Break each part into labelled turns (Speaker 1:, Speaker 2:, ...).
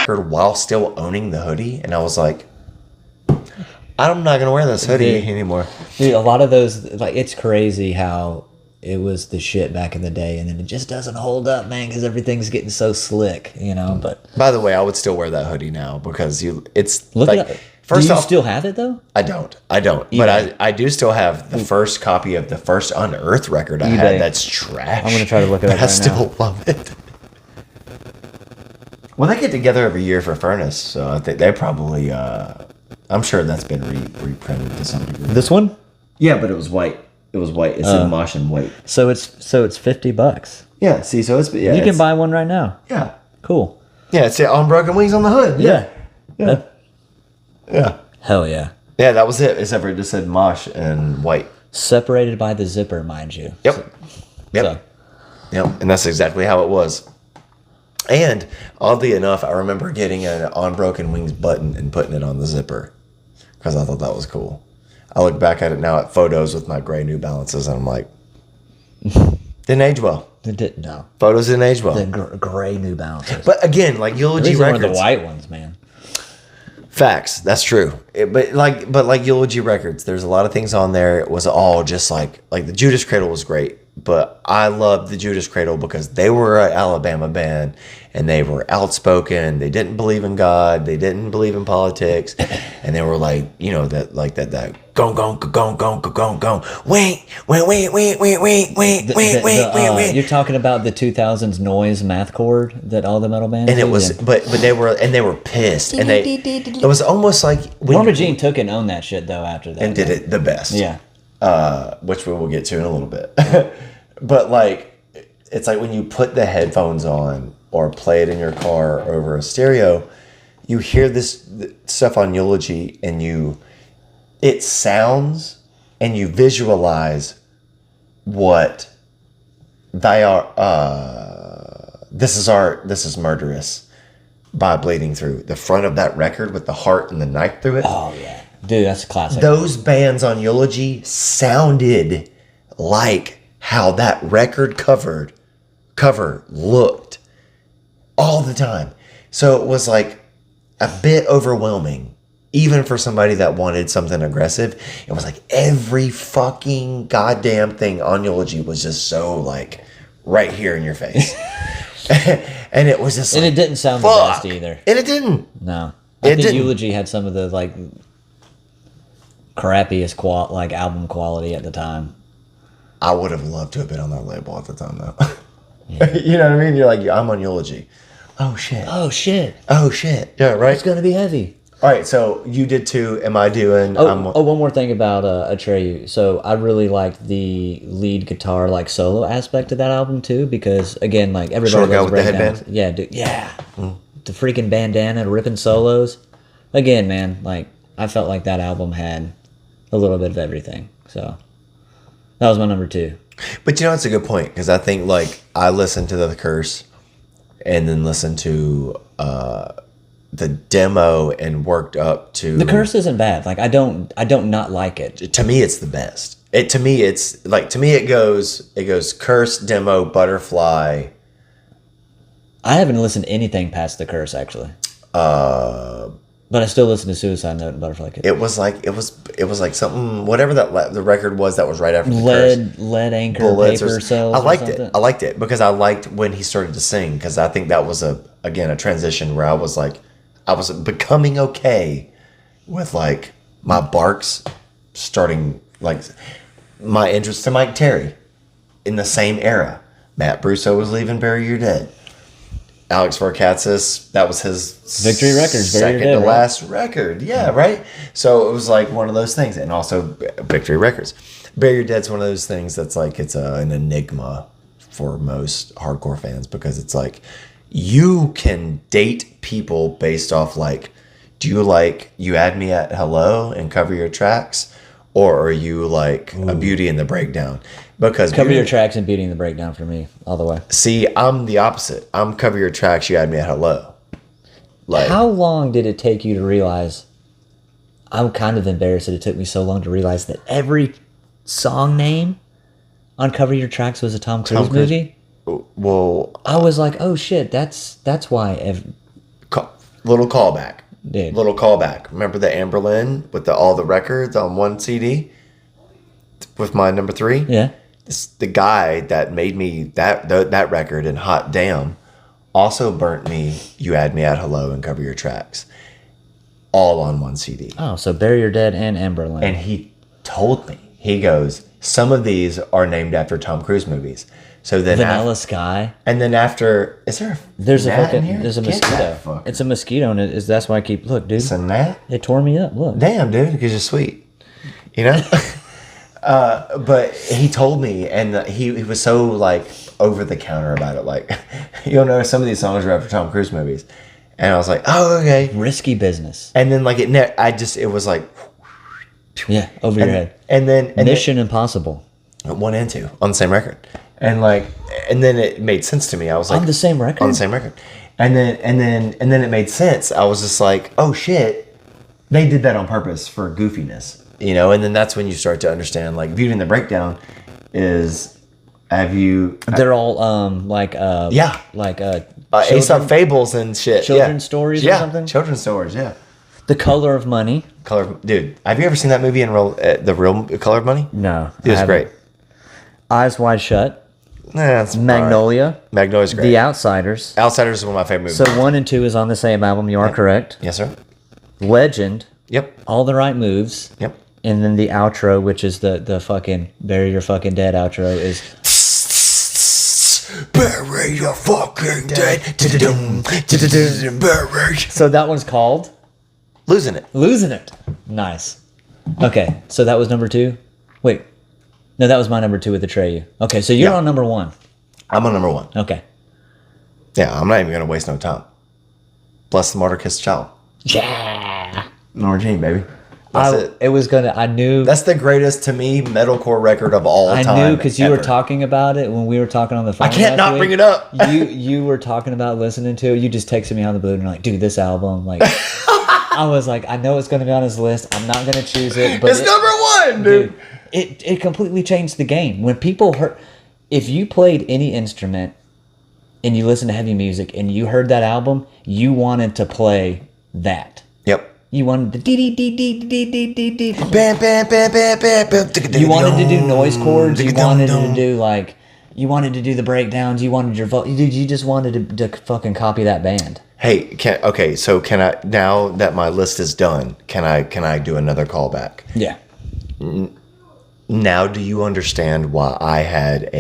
Speaker 1: record while still owning the hoodie, and I was like, I'm not gonna wear this hoodie anymore.
Speaker 2: Dude, a lot of those, like, it's crazy how it was the shit back in the day, and then it just doesn't hold up, man, because everything's getting so slick, you know. But
Speaker 1: by the way, I would still wear that hoodie now because it's
Speaker 2: look
Speaker 1: like,
Speaker 2: at it.
Speaker 1: first
Speaker 2: Do you
Speaker 1: off,
Speaker 2: still have it though?
Speaker 1: I don't. But I do still have the first copy of the first Unearthed record I had. That's trash.
Speaker 2: I'm gonna try to look it up
Speaker 1: but I
Speaker 2: right
Speaker 1: still love it. Well, they get together every year for Furnace, so I think they probably. I'm sure that's been reprinted to some degree.
Speaker 2: This one?
Speaker 1: Yeah, but it was white. It was white. It's in mosh and white.
Speaker 2: So it's $50.
Speaker 1: Yeah. See, so it's
Speaker 2: You can buy one right now.
Speaker 1: Yeah.
Speaker 2: Cool.
Speaker 1: Yeah, it's Unbroken Wings on the hood. Yeah. Yeah.
Speaker 2: Hell yeah.
Speaker 1: Yeah, that was it. Except for it just said mosh and white.
Speaker 2: Separated by the zipper, mind you.
Speaker 1: Yep. Yep. And that's exactly how it was. And oddly enough, I remember getting an Unbroken Wings button and putting it on the zipper because I thought that was cool. I look back at it now at photos with my gray New Balances, and I'm like, didn't age well.
Speaker 2: It didn't. No.
Speaker 1: Photos didn't age well.
Speaker 2: The gray New Balances.
Speaker 1: But again, like Eulogy
Speaker 2: These
Speaker 1: Records,
Speaker 2: are the white ones, man.
Speaker 1: Facts. That's true. But like Eulogy Records, there's a lot of things on there. It was all just like the Judas Cradle was great, but I loved the Judas Cradle because they were an Alabama band and they were outspoken. They didn't believe in God. They didn't believe in politics, and they were like, you know, that gong gong gong gong gong gong wait.
Speaker 2: You're talking about the 2000s noise math chord that all the metal bands.
Speaker 1: And it was, but they were pissed, and it was almost like
Speaker 2: Norma Jean took and owned that shit though after that,
Speaker 1: and did it the best.
Speaker 2: Yeah,
Speaker 1: which we will get to in a little bit. But like, it's like when you put the headphones on or play it in your car over a stereo, you hear this stuff on Eulogy, and it sounds, and you visualize what they are. This is Murderous by Bleeding Through. The front of that record with the heart and the knife through it.
Speaker 2: Oh yeah, dude, that's a classic.
Speaker 1: Those bands on Eulogy sounded like how that record cover looked all the time. So it was like a bit overwhelming, even for somebody that wanted something aggressive. It was like every fucking goddamn thing on Eulogy was just so like right here in your face. And it was just
Speaker 2: and
Speaker 1: like,
Speaker 2: it didn't sound
Speaker 1: fuck.
Speaker 2: the best either.
Speaker 1: And it didn't.
Speaker 2: No. I think Eulogy had some of the like crappiest album quality at the time.
Speaker 1: I would have loved to have been on that label at the time though. Yeah. You know what I mean? You're like, I'm on Eulogy. Oh shit.
Speaker 2: Oh shit.
Speaker 1: Oh shit. Yeah, right.
Speaker 2: It's gonna be heavy.
Speaker 1: All right, so you did too. Am I doing?
Speaker 2: One more thing about Atreyu. So I really liked the lead guitar like solo aspect of that album too, because again, like everybody
Speaker 1: loves
Speaker 2: loves
Speaker 1: with the headband.
Speaker 2: Yeah, dude. Yeah. The freaking bandana, ripping solos. Again, man, like I felt like that album had a little bit of everything. So that was my number 2.
Speaker 1: But you know, it's a good point because I think like I listened to The Curse and then listened to the demo and worked up to
Speaker 2: The Curse isn't bad. Like I don't not like it.
Speaker 1: To me, it's the best. To me, it goes Curse, demo, Butterfly.
Speaker 2: I haven't listened to anything past The Curse actually. But I still listen to Suicide Note and Butterfly Kiss.
Speaker 1: It was like something, whatever the record was that was right after The Curse.
Speaker 2: Lead Anchor,
Speaker 1: Bullets
Speaker 2: Paper Cells.
Speaker 1: I liked it because I liked when he started to sing, because I think that was a transition where I was becoming okay with like my barks starting, like my interest to Mike Terry in the same era. Matt Brusso was leaving Bury Your Dead. Alex Varkatsis, that was his
Speaker 2: Victory Records,
Speaker 1: second to last record. Yeah, right? So it was like one of those things. And also Victory Records. Bury Your Dead's one of those things that's like, it's an enigma for most hardcore fans, because it's like, you can date people based off like, do you like You Add Me at Hello and Cover Your Tracks? Or are you like a Beauty and the Breakdown? Because
Speaker 2: Cover Your Tracks and Beauty and the Breakdown for me, all the way.
Speaker 1: See, I'm the opposite. I'm Cover Your Tracks, You Add Me at Hello. Like,
Speaker 2: how long did it take you to realize? I'm kind of embarrassed that it took me so long to realize that every song name on Cover Your Tracks was a Tom Cruise movie.
Speaker 1: Well,
Speaker 2: I was like, oh shit, that's why.
Speaker 1: little callback.
Speaker 2: Dude.
Speaker 1: Little callback. Remember the Amberlin with all the records on one CD with my number 3?
Speaker 2: Yeah.
Speaker 1: The guy that made me that record and Hot Damn also burnt me You Add Me at Hello and Cover Your Tracks all on one CD.
Speaker 2: Oh, so Bury Your Dead and Amberlin.
Speaker 1: And he told me, he goes, some of these are named after Tom Cruise movies. So then
Speaker 2: Vanilla Sky.
Speaker 1: and then after, is there
Speaker 2: There's a
Speaker 1: gnat in
Speaker 2: fucking
Speaker 1: here?
Speaker 2: there's a
Speaker 1: Get that
Speaker 2: mosquito.
Speaker 1: fucker.
Speaker 2: It's a mosquito, and that's why I keep look, dude.
Speaker 1: It's a gnat?
Speaker 2: It tore me up. Look.
Speaker 1: Damn, dude, because you're sweet. You know? But he told me, and he was so like over the counter about it. Like, you'll know some of these songs are after Tom Cruise movies. And I was like, oh, okay.
Speaker 2: Risky business.
Speaker 1: And then like it was like,
Speaker 2: Yeah, over your head.
Speaker 1: and then
Speaker 2: Mission Impossible.
Speaker 1: 1 and 2 on the same record. And then it made sense to me. I was like,
Speaker 2: On the same record?
Speaker 1: on the same record. And then it made sense. I was just like, oh shit, they did that on purpose for goofiness, you know. And then that's when you start to understand, like, Beauty and the Breakdown is,
Speaker 2: They're all like
Speaker 1: Yeah.
Speaker 2: like
Speaker 1: Aesop fables and shit,
Speaker 2: children's stories or something?
Speaker 1: Children's stories, yeah.
Speaker 2: The Color of Money.
Speaker 1: Dude, have you ever seen that movie in the real Color of Money?
Speaker 2: No,
Speaker 1: It was great.
Speaker 2: Eyes Wide Shut.
Speaker 1: Nah, it's
Speaker 2: Magnolia.
Speaker 1: all right. Magnolia's great.
Speaker 2: The Outsiders.
Speaker 1: Outsiders is one of my favorite movies.
Speaker 2: So 1 and 2 is on the same album. You are correct.
Speaker 1: Yes, sir.
Speaker 2: Legend.
Speaker 1: Yep.
Speaker 2: All the Right Moves.
Speaker 1: Yep.
Speaker 2: And then the outro, which is the fucking Bury Your Fucking Dead outro, is
Speaker 1: Bury your fucking dead. Bury.
Speaker 2: so that one's called
Speaker 1: Losing It.
Speaker 2: Losing It. Nice. Okay, so that was number 2. Wait, no, that was my number 2 with Atreyu. Okay, so you're
Speaker 1: Yeah.
Speaker 2: on number 1.
Speaker 1: I'm on number 1.
Speaker 2: Okay.
Speaker 1: Yeah, I'm not even gonna waste no time. Bless the martyr, kiss the child.
Speaker 2: Yeah.
Speaker 1: Nora Jean, baby. That's it.
Speaker 2: It was gonna. I knew.
Speaker 1: That's the greatest to me metalcore record of all
Speaker 2: I
Speaker 1: time.
Speaker 2: knew because you were
Speaker 1: ever.
Speaker 2: talking about it when we were talking on the phone.
Speaker 1: I can't
Speaker 2: last
Speaker 1: not
Speaker 2: week.
Speaker 1: bring it up.
Speaker 2: you were talking about listening to it. You just texted me out of the blue and you're like, dude, this album, like, I was like, I know it's gonna be on his list. I'm not gonna choose it, but
Speaker 1: It's number 1, dude.
Speaker 2: it completely changed the game. When people heard, if you played any instrument and you listened to heavy music and you heard that album, you wanted to play that.
Speaker 1: Yep.
Speaker 2: You wanted to dee dee dee dee dee dee dee dee.
Speaker 1: Bam, bam, bam, bam, bam, bam.
Speaker 2: You wanted to do noise chords. You wanted to do like, you wanted to do the breakdowns. You wanted your dude. You just wanted to fucking copy that band.
Speaker 1: Hey, so can I, now that my list is done, can I do another callback?
Speaker 2: Yeah.
Speaker 1: Now do you understand why I had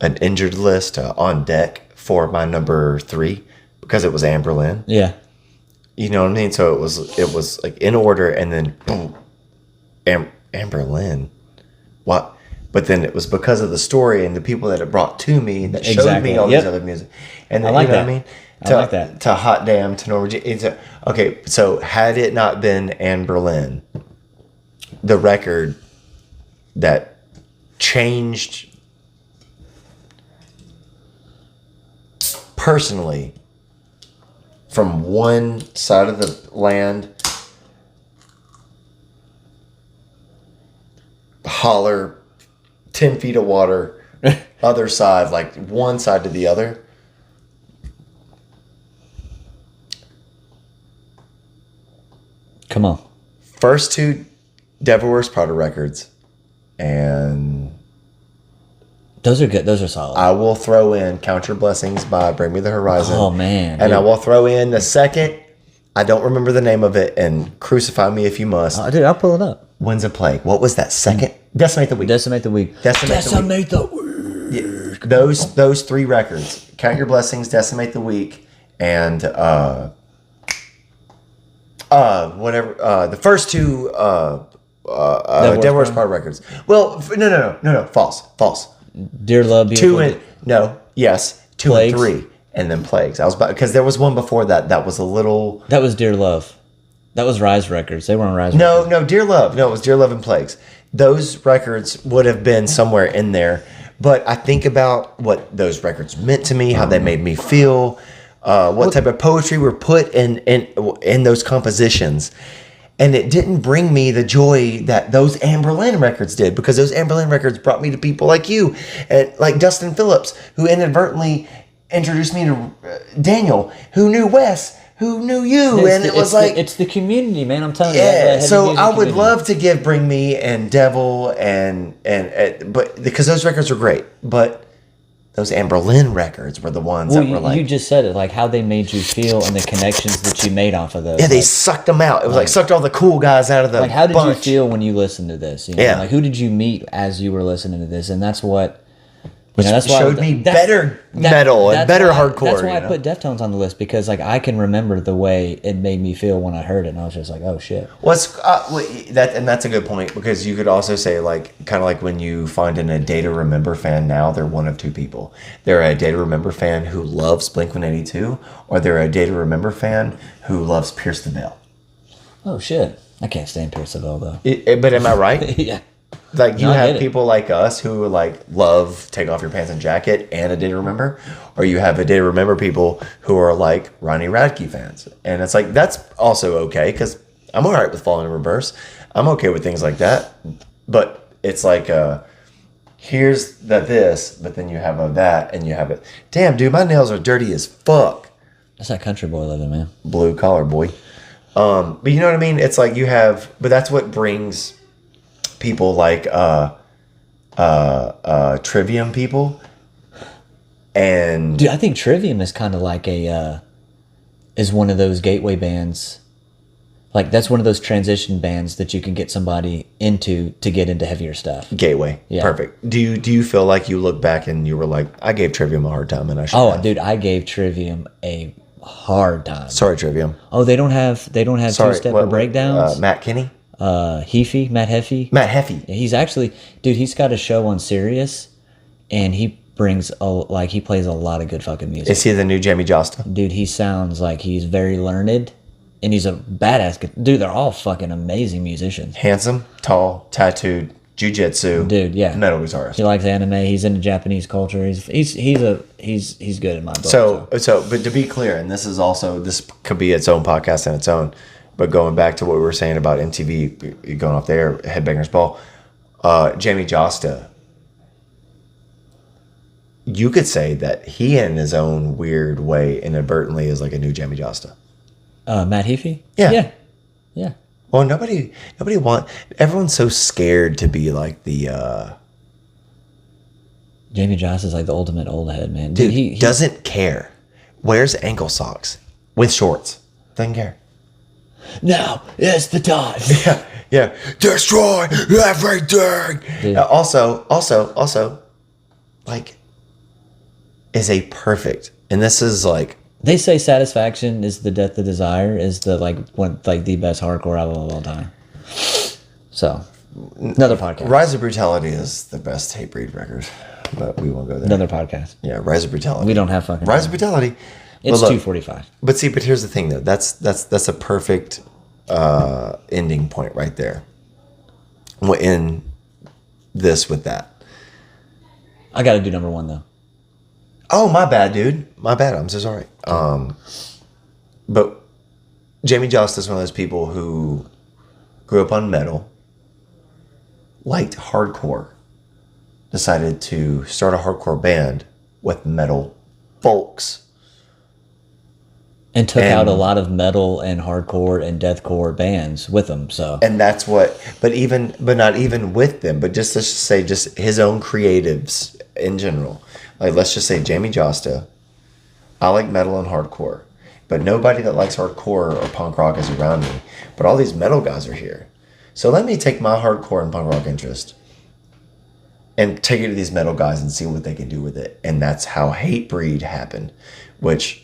Speaker 1: an injured list on deck for my number 3? Because it was Amberlin.
Speaker 2: Yeah.
Speaker 1: You know what I mean? So it was like in order, and then boom, Amberlin. What? But then it was because of the story and the people that it brought to me that showed
Speaker 2: Exactly.
Speaker 1: me all
Speaker 2: Yep.
Speaker 1: these other music. And then,
Speaker 2: I like
Speaker 1: you know
Speaker 2: that.
Speaker 1: what I mean?
Speaker 2: I like that.
Speaker 1: To Hot Damn, to Norma Jean. Okay, so had it not been Amberlin, the record that changed personally from one side of the land, holler, 10 feet of water, other side, like one side to the other.
Speaker 2: Come on.
Speaker 1: First 2 Devil Wears Prada records, and
Speaker 2: Those are good. Those are solid.
Speaker 1: I will throw in Count Your Blessings by Bring Me the Horizon.
Speaker 2: Oh, man,
Speaker 1: And
Speaker 2: dude.
Speaker 1: I will throw in the second, I don't remember the name of it, and crucify me if you must.
Speaker 2: Dude, I'll pull it up.
Speaker 1: Winds of Plague. What was that second? Decimate the Week.
Speaker 2: Decimate the Week.
Speaker 1: Decimate the
Speaker 2: Week.
Speaker 1: Those 3 records. Count Your Blessings, Decimate the Week, and whatever, the first 2 Devil Wears Prada records. Well, no, false.
Speaker 2: Dear Love,
Speaker 1: 2 and yes, 2
Speaker 2: Plagues?
Speaker 1: and 3, and then Plagues. I was about, because there was one before that was a little.
Speaker 2: That was Dear Love. That was Rise Records. They were on Rise
Speaker 1: No,
Speaker 2: Records.
Speaker 1: Dear Love. No, it was Dear Love and Plagues. Those records would have been somewhere in there, but I think about what those records meant to me, how they made me feel, what type of poetry were put in those compositions, And it didn't bring me the joy that those Amberlin records did, because those Amberlin records brought me to people like you and like Dustin Phillips, who inadvertently introduced me to Daniel, who knew Wes, who knew you. And it was like...
Speaker 2: it's the community, man. I'm telling you.
Speaker 1: Yeah, so I would love to give Bring Me and Devil and but because those records are great, but those Amberlin records were the ones that were like...
Speaker 2: You just said it, like how they made you feel and the connections that you made off of those.
Speaker 1: Yeah, they sucked them out. It was like sucked all the cool guys out of the
Speaker 2: like, how did
Speaker 1: bunch.
Speaker 2: you feel when you listened to this? You know?
Speaker 1: Yeah.
Speaker 2: Like, who did you meet as you were listening to this? And that's what...
Speaker 1: Which
Speaker 2: that's why
Speaker 1: showed me better metal and better hardcore.
Speaker 2: That's why I put Deftones on the list, because like I can remember the way it made me feel when I heard it, and I was just like, "Oh shit!"
Speaker 1: That's a good point, because you could also say, like, kind of like when you find a Day to Remember fan now, they're one of two people. They're a Day to Remember fan who loves Blink-182, or they're a Day to Remember fan who loves Pierce the Veil.
Speaker 2: Oh shit! I can't stand Pierce the Veil though.
Speaker 1: But am I right?
Speaker 2: Yeah.
Speaker 1: Like, you
Speaker 2: No, I
Speaker 1: have
Speaker 2: get it.
Speaker 1: people like us who like love Take Off Your Pants and Jacket and A Day to Remember, or you have A Day to Remember people who are like Ronnie Radke fans, and it's like that's also okay, because I'm all right with Falling in Reverse. I'm okay with things like that, but it's like here's this, but then you have a that, and you have it. Damn, dude, my nails are dirty as fuck.
Speaker 2: That's that country boy living, man.
Speaker 1: Blue collar boy. But you know what I mean? It's like you have, but that's what brings people like Trivium people, and
Speaker 2: Dude, I think Trivium is kind of like is one of those gateway bands. Like, that's one of those transition bands that you can get somebody into to get into heavier stuff.
Speaker 1: Gateway.
Speaker 2: Yeah.
Speaker 1: Perfect. Do you feel like you look back and you were like, I gave Trivium a hard time, and I should
Speaker 2: Oh,
Speaker 1: have.
Speaker 2: dude, I gave Trivium a hard time.
Speaker 1: Sorry, Trivium.
Speaker 2: Oh, they don't have
Speaker 1: Sorry,
Speaker 2: two-step or breakdowns.
Speaker 1: Matt Kinney?
Speaker 2: Matt Heffy.
Speaker 1: Matt Heffy.
Speaker 2: He's actually, dude, he's got a show on Sirius, and he brings he plays a lot of good fucking music.
Speaker 1: Is he the new Jamie Josta?
Speaker 2: Dude, he sounds like he's very learned, and he's a badass. Dude, they're all fucking amazing musicians.
Speaker 1: Handsome, tall, tattooed, jujitsu.
Speaker 2: Dude, yeah.
Speaker 1: Metal guitarist.
Speaker 2: He likes anime. He's into Japanese culture. He's good in my book.
Speaker 1: So, but to be clear, and this could be its own podcast on its own, but going back to what we were saying about MTV going off there, Headbangers Ball, Jamie Josta, you could say that he, in his own weird way, inadvertently is like a new Jamie Josta.
Speaker 2: Matt Heffy?
Speaker 1: Yeah.
Speaker 2: Yeah.
Speaker 1: Well, everyone's so scared to be like the
Speaker 2: Jamie Jost is like the ultimate old head, man.
Speaker 1: dude.
Speaker 2: He
Speaker 1: Doesn't care. Wears ankle socks with shorts. Doesn't care.
Speaker 2: Now is the time.
Speaker 1: Yeah. Destroy everything.
Speaker 2: Dude.
Speaker 1: Also, like, is a perfect, and this is like,
Speaker 2: They say Satisfaction is the Death of Desire is the the best hardcore album of all time. So, another podcast.
Speaker 1: Rise of Brutality is the best Hatebreed record, but we won't go there.
Speaker 2: Another podcast.
Speaker 1: Yeah, Rise of Brutality.
Speaker 2: We don't have fucking
Speaker 1: Rise
Speaker 2: time.
Speaker 1: of Brutality.
Speaker 2: It's
Speaker 1: But look,
Speaker 2: 2:45.
Speaker 1: But see, here's the thing though. That's a perfect ending point right there. We'll end this with that.
Speaker 2: I got to do number one though.
Speaker 1: Oh, my bad, dude. My bad. I'm so sorry. But Jamie Jost is one of those people who grew up on metal, liked hardcore, decided to start a hardcore band with metal folks.
Speaker 2: And took out a lot of metal and hardcore and deathcore bands with him. So,
Speaker 1: And that's what, but not even with them, but let's just say his own creatives in general. Like, let's just say Jamie Josta. I like metal and hardcore, but nobody that likes hardcore or punk rock is around me. But all these metal guys are here. So let me take my hardcore and punk rock interest and take it to these metal guys and see what they can do with it. And that's how Hatebreed happened, which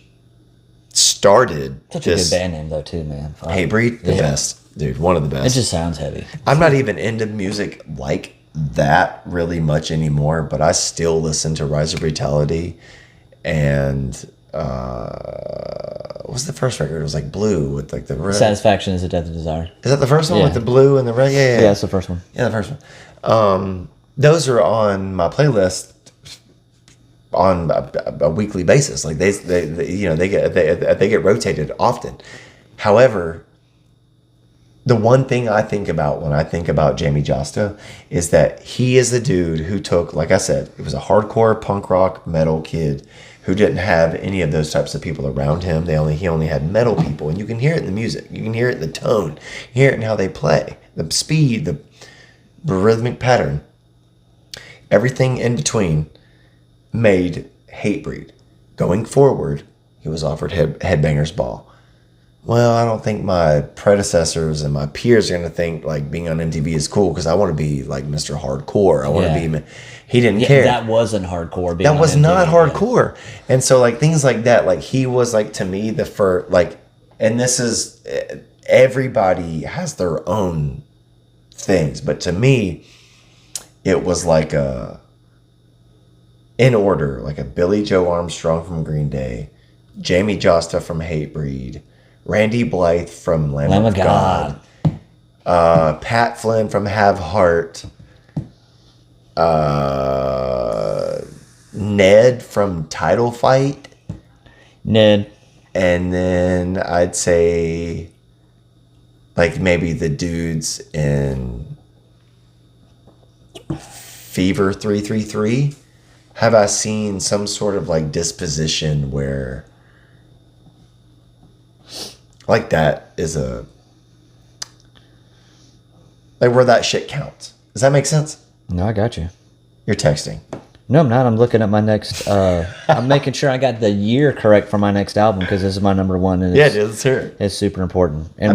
Speaker 1: started
Speaker 2: such a good band name though too, man. Fuck.
Speaker 1: Hatebreed, the best. Dude, one of the best.
Speaker 2: It just sounds heavy.
Speaker 1: I'm not even into music like that really much anymore, but I still listen to Rise of Brutality and what was the first record? It was like blue with like the red.
Speaker 2: Satisfaction is the Death of Desire.
Speaker 1: Is that the first one
Speaker 2: Yeah.
Speaker 1: with the blue and the red? Yeah.
Speaker 2: Yeah, that's the first one.
Speaker 1: Yeah, the first one. Those are on my playlist on a weekly basis. Like they get rotated often. However, the one thing I think about when I think about Jamie Josta is that he is the dude who took, like I said, it was a hardcore punk rock metal kid who didn't have any of those types of people around him. He only had metal people, and you can hear it in the music. You can hear it in the tone. You hear it in how they play, the speed, the rhythmic pattern. Everything in between made Hatebreed. Going forward, he was offered Headbangers Ball. Well, I don't think my predecessors and my peers are going to think like being on MTV is cool because I want to be like Mr. Hardcore. I want to be. He didn't care.
Speaker 2: That wasn't hardcore.
Speaker 1: That was not hardcore. And so like things like that, like he was like to me the first like, and this is everybody has their own things, but to me, it was like in order, like a Billy Joe Armstrong from Green Day, Jamie Josta from Hatebreed, Randy Blythe from Lamb of God, Pat Flynn from Have Heart, Ned from Title Fight.
Speaker 2: Ned.
Speaker 1: And then I'd say like maybe the dudes in Fever 333. Have I seen some sort of like disposition where like that is a like where that shit counts? Does that make sense?
Speaker 2: No, I got you.
Speaker 1: You're texting.
Speaker 2: No, I'm not. I'm looking at my next. I'm making sure I got the year correct for my next album because this is my number one. And
Speaker 1: yeah, dude, let's hear it.
Speaker 2: It's super important. And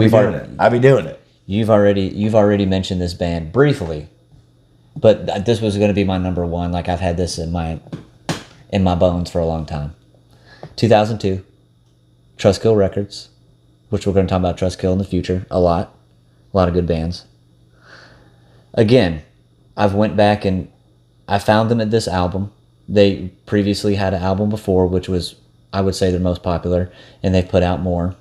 Speaker 1: I'll be doing it.
Speaker 2: You've already mentioned this band briefly, but this was going to be my number one. Like I've had this in my bones for a long time. 2002, Trustkill Records, which we're going to talk about Trustkill in the future a lot of good bands. Again, I've went back and I found them at this album. They previously had an album before, which was, I would say, their most popular, and they put out more.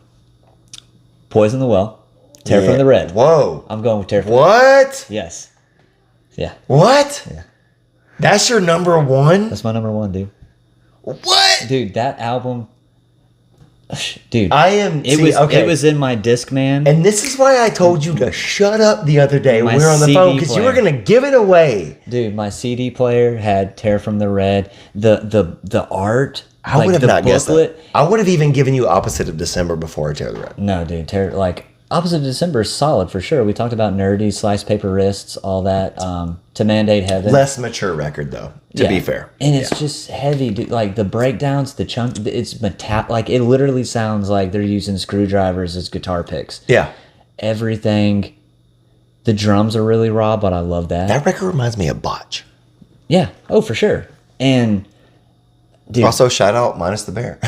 Speaker 2: Poison the Well, Tear from the Red.
Speaker 1: Whoa.
Speaker 2: I'm going with Tear from the Red.
Speaker 1: What?
Speaker 2: Yes. Yeah.
Speaker 1: What?
Speaker 2: Yeah.
Speaker 1: That's your number one?
Speaker 2: That's my number one, dude.
Speaker 1: What?
Speaker 2: Dude, that album... Dude,
Speaker 1: It
Speaker 2: was in my Discman.
Speaker 1: And this is why I told you to shut up the other day when
Speaker 2: My
Speaker 1: we were on the
Speaker 2: CD
Speaker 1: phone because you were
Speaker 2: player.
Speaker 1: gonna give it away.
Speaker 2: Dude, my CD player had Tear from the Red. The art.
Speaker 1: I would have not guessed that. I would have even given you Opposite of December before Tear the Red.
Speaker 2: No, dude, Opposite of December is solid for sure. We talked about Nerdy, Slice Paper Wrists, all that. To Mandate Heaven.
Speaker 1: Less mature record though, to be fair.
Speaker 2: And it's just heavy, dude. Like the breakdowns, the chunk, it's like it literally sounds like they're using screwdrivers as guitar picks.
Speaker 1: Yeah.
Speaker 2: Everything. The drums are really raw, but I love that.
Speaker 1: That record reminds me of Botch.
Speaker 2: Yeah. Oh, for sure. And dude,
Speaker 1: Also, shout out Minus the Bear.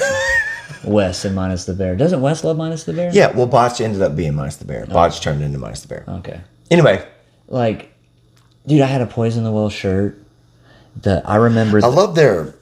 Speaker 2: Wes and Minus the Bear. Doesn't Wes love Minus the Bear?
Speaker 1: Yeah, well, Botch ended up being Minus the Bear. Botch turned into Minus the Bear.
Speaker 2: Okay.
Speaker 1: Anyway,
Speaker 2: Like, dude, I had a Poison the Well shirt. I remember.
Speaker 1: I love their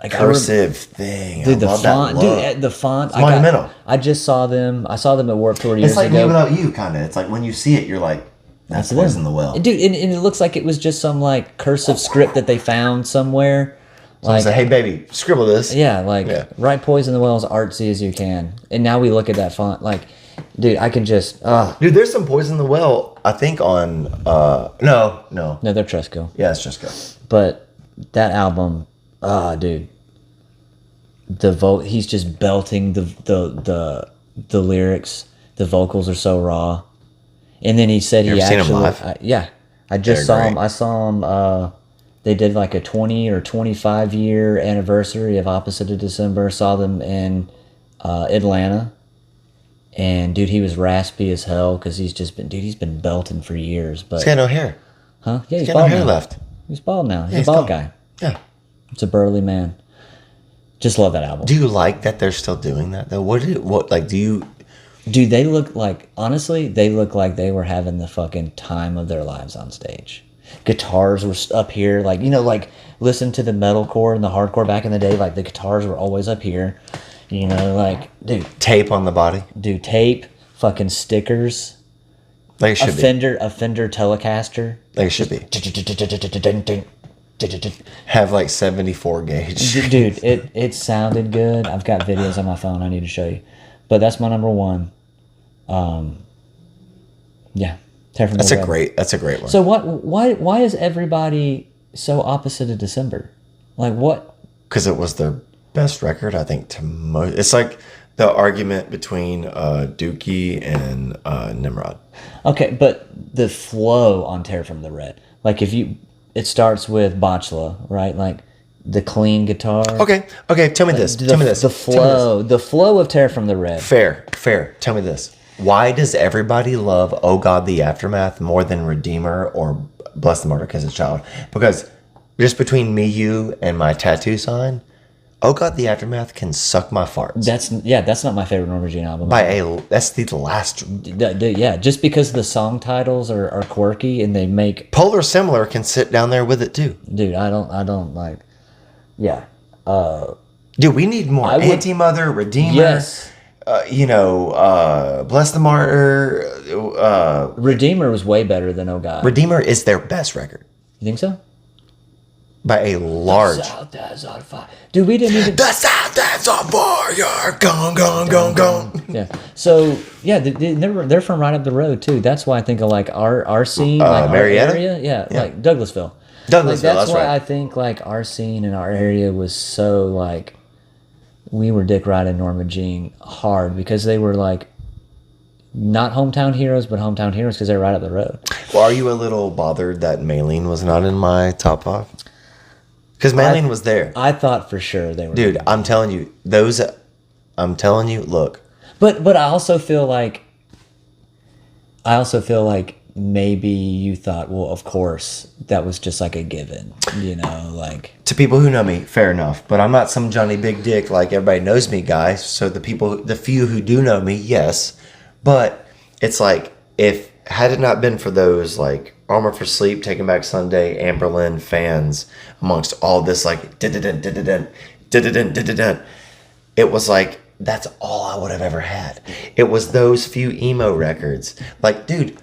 Speaker 2: like,
Speaker 1: cursive thing.
Speaker 2: Dude,
Speaker 1: I
Speaker 2: the
Speaker 1: love
Speaker 2: font,
Speaker 1: that look.
Speaker 2: dude, the font.
Speaker 1: It's monumental.
Speaker 2: I just saw them. I saw them at Warped Tour years
Speaker 1: It's like
Speaker 2: ago.
Speaker 1: Me Without You, kind of. It's like when you see it, you're like, that's
Speaker 2: them.
Speaker 1: Poison the Well.
Speaker 2: Dude, and it looks like it was just some like cursive script that they found somewhere.
Speaker 1: So I say, hey, baby, scribble this.
Speaker 2: Yeah, like write Poison the Well as artsy as you can. And now we look at that font, like, dude, I can just
Speaker 1: Dude, there's some Poison the Well, I think on no.
Speaker 2: No, they're Trustkill.
Speaker 1: Yeah, it's just go.
Speaker 2: But that album, dude. He's just belting the lyrics. The vocals are so raw. And then he said
Speaker 1: You
Speaker 2: he
Speaker 1: ever seen him
Speaker 2: actually
Speaker 1: live?
Speaker 2: yeah. I just
Speaker 1: They're
Speaker 2: saw
Speaker 1: great.
Speaker 2: him. I saw him they did like a 20 or 25 year anniversary of Opposite of December. Saw them in Atlanta. And dude, he was raspy as hell because he's been belting for years. But
Speaker 1: He's got no hair.
Speaker 2: huh? Yeah,
Speaker 1: He's
Speaker 2: he's
Speaker 1: got no
Speaker 2: bald
Speaker 1: hair
Speaker 2: now.
Speaker 1: left.
Speaker 2: He's bald now. He's
Speaker 1: he's
Speaker 2: a bald
Speaker 1: gone.
Speaker 2: guy.
Speaker 1: Yeah.
Speaker 2: It's a burly man. Just love that album.
Speaker 1: Do you like that they're still doing that though? Do you?
Speaker 2: Dude, they look like, honestly, they look like they were having the fucking time of their lives on stage. Guitars were up here, like, like listen to the metalcore and the hardcore back in the day, like the guitars were always up here. Like, dude,
Speaker 1: Tape on the body?
Speaker 2: tape, fucking stickers,
Speaker 1: Like it should be.
Speaker 2: a Fender Telecaster.
Speaker 1: Like it should be. Have like 74 gauge.
Speaker 2: Dude, it sounded good. I've got videos on my phone I need to show you. But that's my number one. Yeah. Tear from
Speaker 1: That's
Speaker 2: the
Speaker 1: a
Speaker 2: Red.
Speaker 1: great. That's a great one.
Speaker 2: So why is everybody so opposite of December? Like what?
Speaker 1: Because it was their best record, I think. To most, it's like the argument between Dookie and Nimrod.
Speaker 2: Okay, but the flow on Tear from the Red. Like it starts with Botchla, right? Like the clean guitar.
Speaker 1: Okay. Tell me this.
Speaker 2: The
Speaker 1: Tell me this.
Speaker 2: the flow of Tear from the Red.
Speaker 1: Fair. Tell me this. Why does everybody love "Oh God, the Aftermath" more than "Redeemer" or "Bless the Martyr Kiss a Child"? Because just between me, you, and my tattoo sign, "Oh God, the Aftermath" can suck my farts.
Speaker 2: That's not my favorite Norma Jean album.
Speaker 1: That's the last.
Speaker 2: Yeah, just because the song titles are quirky and they make
Speaker 1: Polar Similar can sit down there with it too.
Speaker 2: dude. I don't like. Yeah.
Speaker 1: Dude, we need more Anti-Mother, Redeemer.
Speaker 2: Yes.
Speaker 1: Bless the Martyr.
Speaker 2: Redeemer was way better than Oh God.
Speaker 1: Redeemer is their best record
Speaker 2: You think so?
Speaker 1: by a large.
Speaker 2: South is on fire. Dude, we didn't even.
Speaker 1: The South is on fire. Gone.
Speaker 2: Yeah. So yeah, they're from right up the road too. That's why I think of like our scene, like
Speaker 1: Marietta?
Speaker 2: our area. Yeah, like Douglasville.
Speaker 1: Douglasville,
Speaker 2: Like, that's why I think like our scene in our area was so like we were Dick Wright and Norma Jean hard because they were like not hometown heroes, but hometown heroes because they're right up the road.
Speaker 1: Well, are you a little bothered that Maylene was not in my top 5? Because Maylene was there.
Speaker 2: I thought for sure they were.
Speaker 1: Dude, I'm telling you, look.
Speaker 2: But I also feel like maybe you thought, well, of course, that was just like a given, like.
Speaker 1: To people who know me, fair enough. But I'm not some Johnny Big Dick like everybody knows me guy. So the few who do know me, yes. But it's like, had it not been for those like Armor for Sleep, Taking Back Sunday, Amberlin fans amongst all this like it was like, that's all I would have ever had. It was those few emo records. Like, dude,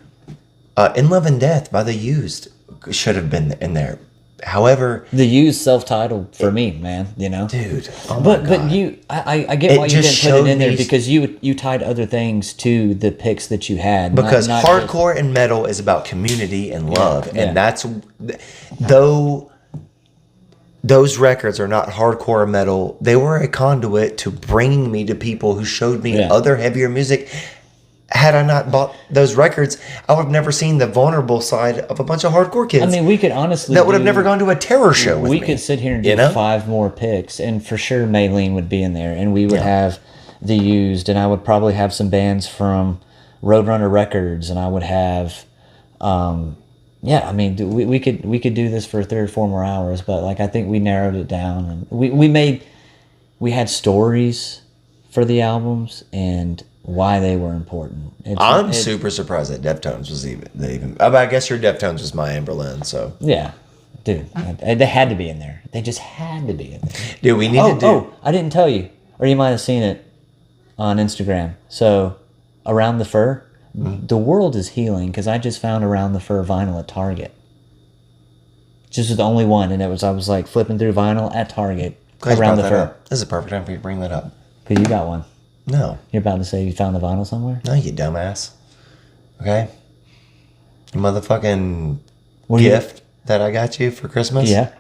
Speaker 1: In Love and Death by The Used should have been in there. However,
Speaker 2: The Used self-titled for me, man,
Speaker 1: dude. Oh
Speaker 2: but
Speaker 1: my God.
Speaker 2: I get why you didn't put it in there
Speaker 1: me-
Speaker 2: because you tied other things to the picks that you had.
Speaker 1: Because
Speaker 2: not
Speaker 1: hardcore and metal is about community and love,
Speaker 2: yeah.
Speaker 1: and that's though those records are not hardcore metal. They were a conduit to bringing me to people who showed me other heavier music. Had I not bought those records, I would have never seen the vulnerable side of a bunch of hardcore kids.
Speaker 2: I mean, we could honestly
Speaker 1: that would have never gone to a terror show with me.
Speaker 2: We could sit here and do 5 more picks, and for sure Maylene would be in there, and we would have The Used, and I would probably have some bands from Roadrunner Records, and I would have, I mean, we could do this for 3 or 4 more hours, but like I think we narrowed it down, and we had stories for the albums and why they were important.
Speaker 1: I'm super surprised that Deftones was I guess your Deftones was my Amberlin, so
Speaker 2: yeah, dude, they had to be in there. They just had to be in there.
Speaker 1: Dude, we need to do.
Speaker 2: Oh, I didn't tell you, or you might have seen it on Instagram. So, Around the Fur, the world is healing because I just found Around the Fur vinyl at Target. Just was the only one, and I was like flipping through vinyl at Target. Around the Fur.
Speaker 1: Up. This is a perfect time for you to bring that up.
Speaker 2: Because you got one.
Speaker 1: No.
Speaker 2: You're about to say you found the vinyl somewhere?
Speaker 1: No, you dumbass. Okay? Motherfucking gift that I got you for Christmas?
Speaker 2: Yeah.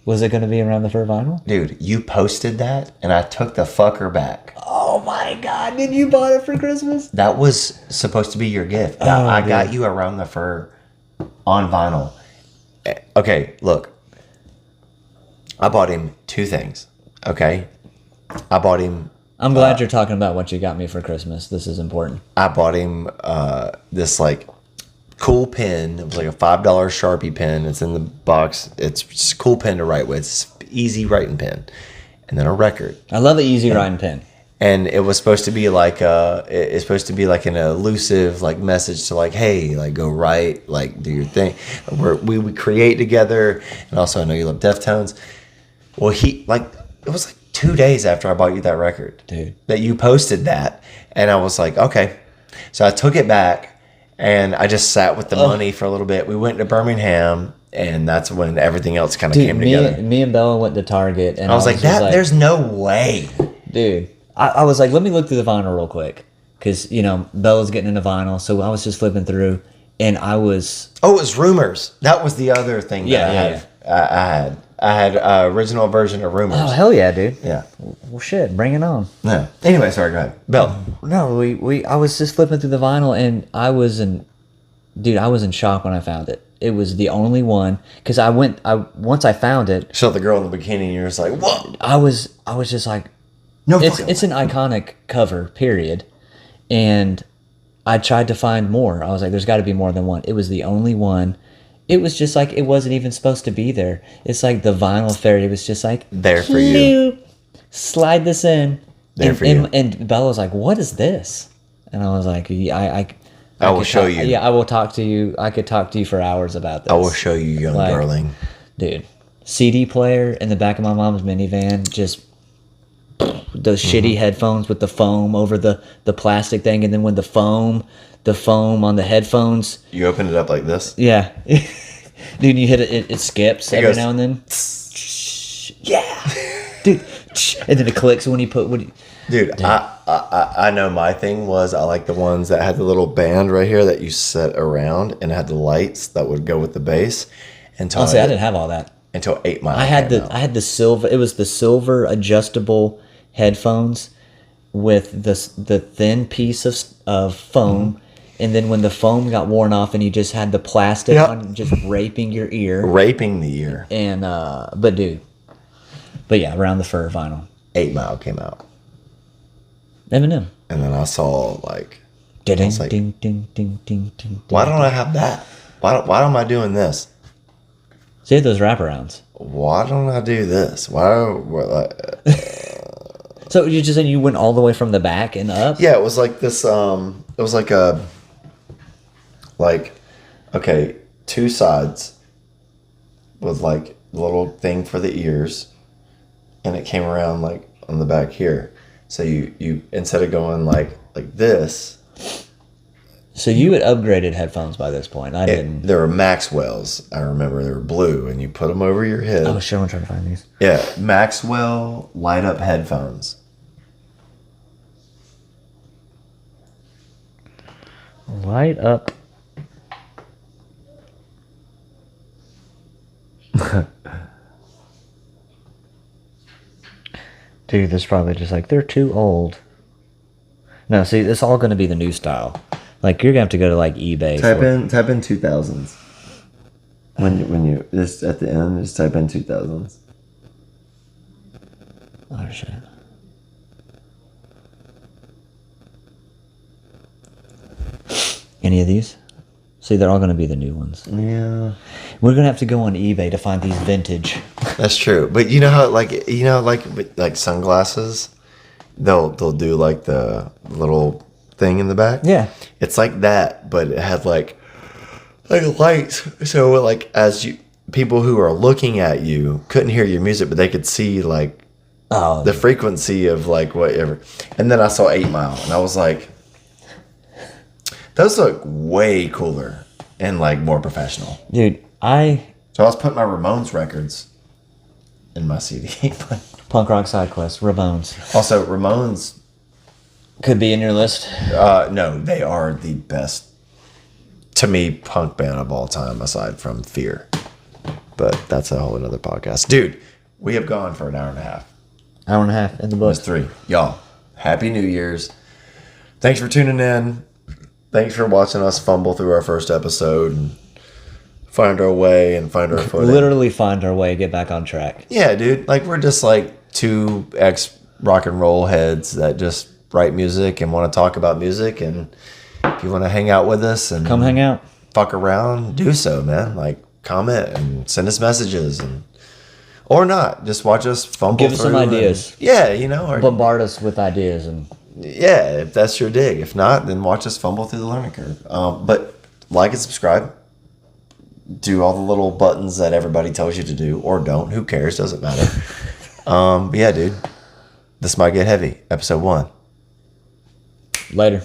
Speaker 2: Was it going to be Around the Fur vinyl?
Speaker 1: Dude, you posted that, and I took the fucker back.
Speaker 2: Oh my God, did you buy it for Christmas?
Speaker 1: That was supposed to be your gift. I got you Around the Fur on vinyl. Okay, look. I bought him 2 things, okay? I bought him...
Speaker 2: I'm glad you're talking about what you got me for Christmas. This is important.
Speaker 1: I bought him this like cool pen. It was like a $5 Sharpie pen. It's in the box. It's just a cool pen to write with. It's easy writing pen. And then a record.
Speaker 2: I love the easy writing pen.
Speaker 1: And it was supposed to be like it's supposed to be like an elusive like message to like, hey, like go write, like do your thing. We create together. And also I know you love Deftones. Well, it was like 2 days after I bought you that record,
Speaker 2: dude,
Speaker 1: that you posted that, and I was like, okay. So I took it back, and I just sat with the money for a little bit. We went to Birmingham, and that's when everything else kind of came together.
Speaker 2: Me and Bella went to Target, and
Speaker 1: I was like, there's no way,
Speaker 2: dude. I was like, let me look through the vinyl real quick, because Bella's getting into vinyl, so I was just flipping through, and I was
Speaker 1: Oh, it was Rumors. That was the other thing that I had original version of Rumors.
Speaker 2: oh hell yeah, dude.
Speaker 1: Yeah.
Speaker 2: Well, shit, bring it on.
Speaker 1: Yeah. Anyway, sorry, go ahead. Bell.
Speaker 2: No, I was just flipping through the vinyl, and I was in shock when I found it. It was the only one because once I found it,
Speaker 1: Showed the girl in the bikini, and you're just like, whoa.
Speaker 2: I was just like,
Speaker 1: No,
Speaker 2: it's an iconic cover, period. And I tried to find more. I was like, there's got to be more than one. It was the only one. It was just like it wasn't even supposed to be there. It's like the vinyl fairy was just like
Speaker 1: There for you.
Speaker 2: Slide this in.
Speaker 1: There
Speaker 2: and,
Speaker 1: for you.
Speaker 2: And Bella was like, "What is this?" And I was like, "I
Speaker 1: will
Speaker 2: could
Speaker 1: show
Speaker 2: talk-
Speaker 1: you.
Speaker 2: Yeah, I will talk to you. I could talk to you for hours about this.
Speaker 1: I will show you, young
Speaker 2: Like,
Speaker 1: darling.
Speaker 2: Dude, CD player in the back of my mom's minivan, just those shitty headphones with the foam over the plastic thing, and then when the foam on the headphones,
Speaker 1: You opened it up like this.
Speaker 2: yeah, dude, you hit it skips every
Speaker 1: goes,
Speaker 2: now and then. Yeah, dude, and then it clicks when you put
Speaker 1: Dude, I know my thing was I like the ones that had the little band right here that you set around and it had the lights that would go with the bass. Until
Speaker 2: Honestly, I didn't have all that.
Speaker 1: until 8 Mile.
Speaker 2: I had
Speaker 1: came out.
Speaker 2: I had the silver. It was the silver adjustable headphones with the thin piece of foam, and then when the foam got worn off, and you just had the plastic
Speaker 1: Yep.
Speaker 2: on, just raping your ear.
Speaker 1: Raping the ear.
Speaker 2: And but yeah, Around the Fur vinyl.
Speaker 1: 8 Mile came out.
Speaker 2: Eminem.
Speaker 1: And then I saw like,
Speaker 2: Ding ding
Speaker 1: was like,
Speaker 2: ding ding ding ding ding.
Speaker 1: why don't I have that? Why am I doing this?
Speaker 2: See those wraparounds.
Speaker 1: Why don't I do this?
Speaker 2: So you just saying you went all the way from the back and up?
Speaker 1: Yeah, it was like this. It was like okay, two sides with like a little thing for the ears, and it came around like on the back here. So you instead of going like this,
Speaker 2: So you had upgraded headphones by this point. I didn't.
Speaker 1: there were Maxwell's. I remember they were blue, and you put them over your head.
Speaker 2: Oh shit! I'm trying to find these.
Speaker 1: Yeah, Maxwell light up headphones.
Speaker 2: Light up. Dude, this probably just like they're too old. No, see, it's all going to be the new style. Like you're gonna have to go to like eBay.
Speaker 1: Type in 2000s. When you just at the end, just type in 2000s.
Speaker 2: Oh shit. Any of these? See, they're all going to be the new ones.
Speaker 1: Yeah,
Speaker 2: We're going to have to go on eBay to find these vintage.
Speaker 1: that's true. But you know how like sunglasses, they'll do like the little thing in the back.
Speaker 2: Yeah.
Speaker 1: It's like that, but it had like lights. So like as you people who are looking at you couldn't hear your music, but they could see like
Speaker 2: Oh,
Speaker 1: the frequency of like whatever. And then I saw 8 Mile, and I was like, those look way cooler and like more professional.
Speaker 2: dude,
Speaker 1: So I was putting my Ramones records in my CD.
Speaker 2: Punk Rock Side Quest, Ramones.
Speaker 1: Also, Ramones,
Speaker 2: Could be in your list.
Speaker 1: no, they are the best, to me, punk band of all time, aside from Fear. But that's a whole another podcast. Dude, we have gone for an hour and a half.
Speaker 2: Hour and a half in the
Speaker 1: That's
Speaker 2: book.
Speaker 1: 3. Y'all, Happy New Year's. Thanks for tuning in. Thanks for watching us fumble through our first episode and find our way and find our footing.
Speaker 2: Literally find our way, get back on track.
Speaker 1: Yeah, dude. Like, we're just like two ex-rock and roll heads that just write music and want to talk about music. And if you want to hang out with us and
Speaker 2: Come hang out.
Speaker 1: fuck around, do so, man. Like, comment and send us messages or not. Just watch us fumble
Speaker 2: Give us some
Speaker 1: through and-
Speaker 2: ideas.
Speaker 1: yeah, you know. Or,
Speaker 2: Bombard us with ideas and
Speaker 1: yeah, if that's your dig. If not, then watch us fumble through the learning curve. But like and subscribe. Do all the little buttons that everybody tells you to do, or don't. Who cares? Doesn't matter. But yeah, dude. This might get heavy. Episode 1.
Speaker 2: later.